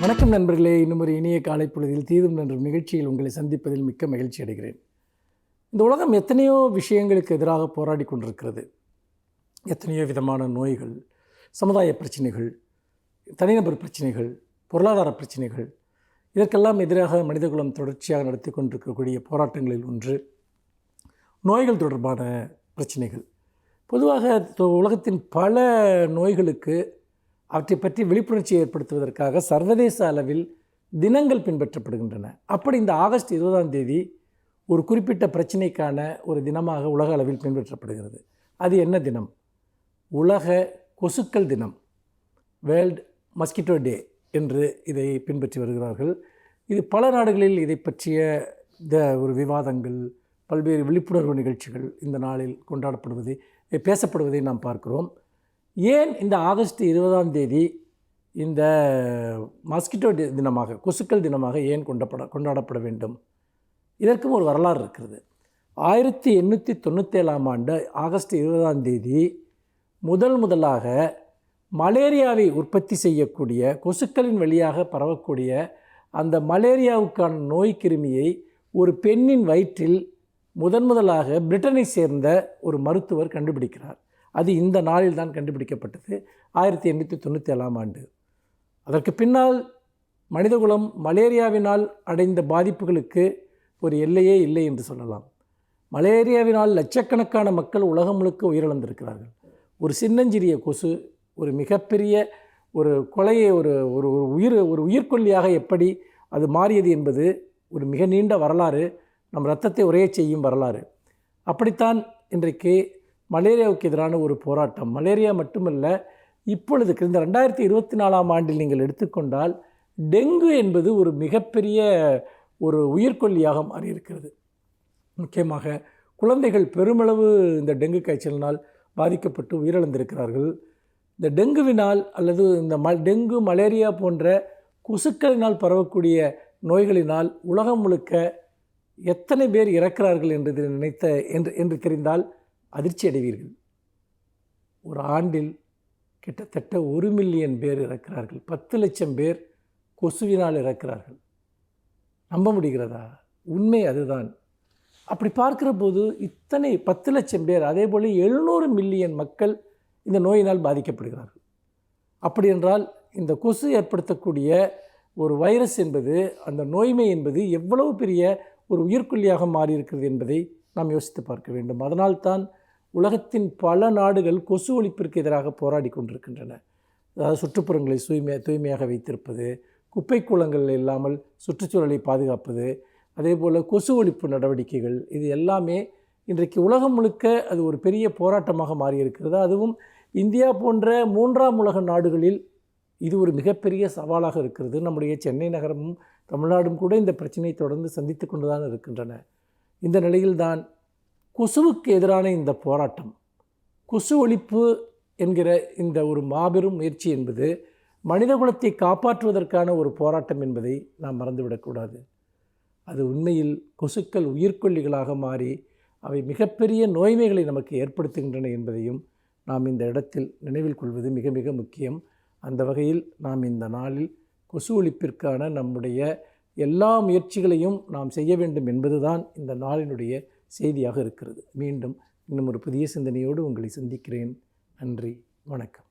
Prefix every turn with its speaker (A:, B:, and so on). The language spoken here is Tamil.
A: வணக்கம் நண்பர்களே, இன்னும் ஒரு இனிய காலை பொழுதில் தீதும் நன்றும் நிகழ்ச்சியில் உங்களை சந்திப்பதில் மிக்க மகிழ்ச்சி அடைகிறேன். இந்த உலகம் எத்தனையோ விஷயங்களுக்கு எதிராக போராடி கொண்டிருக்கிறது. எத்தனையோ விதமான நோய்கள், சமுதாய பிரச்சனைகள், தனிநபர் பிரச்சனைகள், பொருளாதார பிரச்சனைகள், இதற்கெல்லாம் எதிராக மனிதகுலம் தொடர்ச்சியாக நடத்தி கொண்டிருக்கக்கூடிய போராட்டங்களில் ஒன்று நோய்கள் தொடர்பான பிரச்சனைகள். பொதுவாக உலகத்தின் பல நோய்களுக்கு அவற்றை பற்றி விழிப்புணர்ச்சி ஏற்படுத்துவதற்காக சர்வதேச அளவில் தினங்கள் பின்பற்றப்படுகின்றன. அப்படி இந்த ஆகஸ்ட் 20ஆம் தேதி ஒரு குறிப்பிட்ட பிரச்சனைக்கான ஒரு தினமாக உலக அளவில் பின்பற்றப்படுகிறது. அது என்ன தினம்? உலக கொசுக்கள் தினம், வேர்ல்ட் மஸ்கிட்டோ டே என்று இதை பின்பற்றி வருகிறார்கள். இது பல நாடுகளில் இதை பற்றிய ஒரு விவாதங்கள், பல்வேறு விழிப்புணர்வு நிகழ்ச்சிகள் இந்த நாளில் கொண்டாடப்படுவதை, பேசப்படுவதை நாம் பார்க்கிறோம். ஏன் இந்த ஆகஸ்ட் 20ஆம் தேதி இந்த மஸ்கிட்டோ தினமாக, கொசுக்கள் தினமாக ஏன் கொண்டாடப்பட வேண்டும்? இதற்கும் ஒரு வரலாறு இருக்கிறது. 1897ஆம் ஆண்டு ஆகஸ்ட் 20ஆம் தேதி முதலாக மலேரியாவை உற்பத்தி செய்யக்கூடிய, கொசுக்களின் வழியாக பரவக்கூடிய அந்த மலேரியாவுக்கான நோய் கிருமியை ஒரு பெண்ணின் வயிற்றில் முதலாக பிரிட்டனை சேர்ந்த ஒரு மருத்துவர் கண்டுபிடிக்கிறார். அது இந்த நாளில் தான் கண்டுபிடிக்கப்பட்டது, 1897ஆம் ஆண்டு. அதற்கு பின்னால் மனிதகுலம் மலேரியாவினால் அடைந்த பாதிப்புகளுக்கு ஒரு எல்லையே இல்லை என்று சொல்லலாம். மலேரியாவினால் லட்சக்கணக்கான மக்கள் உலகம் முழுக்க உயிரிழந்திருக்கிறார்கள். ஒரு சின்னஞ்சிறிய கொசு ஒரு மிகப்பெரிய ஒரு கொலையை ஒரு உயிர்கொல்லியாக எப்படி அது மாறியது என்பது ஒரு மிக நீண்ட வரலாறு, நம் இரத்தத்தை உறைய செய்யும் வரலாறு. அப்படித்தான் இன்றைக்கு மலேரியாவுக்கு எதிரான ஒரு போராட்டம். மலேரியா மட்டுமல்ல, இப்பொழுது இந்த 2024ஆம் ஆண்டில் நீங்கள் எடுத்துக்கொண்டால் டெங்கு என்பது ஒரு மிகப்பெரிய ஒரு உயிர்கொல்லியாக மாறியிருக்கிறது. முக்கியமாக குழந்தைகள் பெருமளவு இந்த டெங்கு காய்ச்சலினால் பாதிக்கப்பட்டு உயிரிழந்திருக்கிறார்கள். இந்த டெங்குவினால் அல்லது இந்த டெங்கு, மலேரியா போன்ற கொசுக்களினால் பரவக்கூடிய நோய்களினால் உலகம் முழுக்க எத்தனை பேர் இறக்கிறார்கள் என்று தெரிந்தால் அதிர்ச்சி அடைவீர்கள். ஒரு ஆண்டில் கிட்டத்தட்ட 1 மில்லியன் பேர் இறக்கிறார்கள். 10 லட்சம் பேர் கொசுவினால் இறக்கிறார்கள். நம்ப முடிகிறதா? உண்மை அதுதான். அப்படி பார்க்கிற போது இத்தனை 10 லட்சம் பேர், அதே போல் 700 மில்லியன் மக்கள் இந்த நோயினால் பாதிக்கப்படுகிறார்கள். அப்படி என்றால் இந்த கொசு ஏற்படுத்தக்கூடிய ஒரு வைரஸ் என்பது, அந்த நோய்மை என்பது எவ்வளவு பெரிய ஒரு உயிர்கொல்லியாக மாறியிருக்கிறது என்பதை நாம் யோசித்து பார்க்க வேண்டும். அதனால்தான் உலகத்தின் பல நாடுகள் கொசு ஒழிப்பிற்கு எதிராக போராடி கொண்டிருக்கின்றன. அதாவது சுற்றுப்புறங்களை தூய்மையாக வைத்திருப்பது, குப்பை கூளங்கள் இல்லாமல் சுற்றுச்சூழலை பாதுகாப்பது, அதே போல் கொசு ஒழிப்பு நடவடிக்கைகள், இது எல்லாமே இன்றைக்கு உலகம் முழுக்க அது ஒரு பெரிய போராட்டமாக மாறியிருக்கிறது. அதுவும் இந்தியா போன்ற 3ஆம் உலக நாடுகளில் இது ஒரு மிகப்பெரிய சவாலாக இருக்கிறது. நம்முடைய சென்னை நகரமும் தமிழ்நாடும் கூட இந்த பிரச்சனையை தொடர்ந்து சந்தித்து கொண்டு தான் இருக்கின்றன. இந்த நிலையில்தான் கொசுவுக்கு எதிரான இந்த போராட்டம், கொசு ஒழிப்பு என்கிற இந்த ஒரு மாபெரும் முயற்சி என்பது மனிதகுலத்தை காப்பாற்றுவதற்கான ஒரு போராட்டம் என்பதை நாம் மறந்துவிடக்கூடாது. அது உண்மையில் கொசுக்கள் உயிர்கொல்லிகளாக மாறி அவை மிகப்பெரிய நோய்மைகளை நமக்கு ஏற்படுத்துகின்றன என்பதையும் நாம் இந்த இடத்தில் நினைவில் கொள்வது மிக மிக முக்கியம். அந்த வகையில் நாம் இந்த நாளில் கொசு ஒழிப்பிற்கான நம்முடைய எல்லா முயற்சிகளையும் நாம் செய்ய வேண்டும் என்பதுதான் இந்த நாளினுடைய செய்தியாக இருக்கிறது. மீண்டும் இன்னும் ஒரு புதிய சிந்தனையோடு உங்களை சந்திக்கிறேன். நன்றி, வணக்கம்.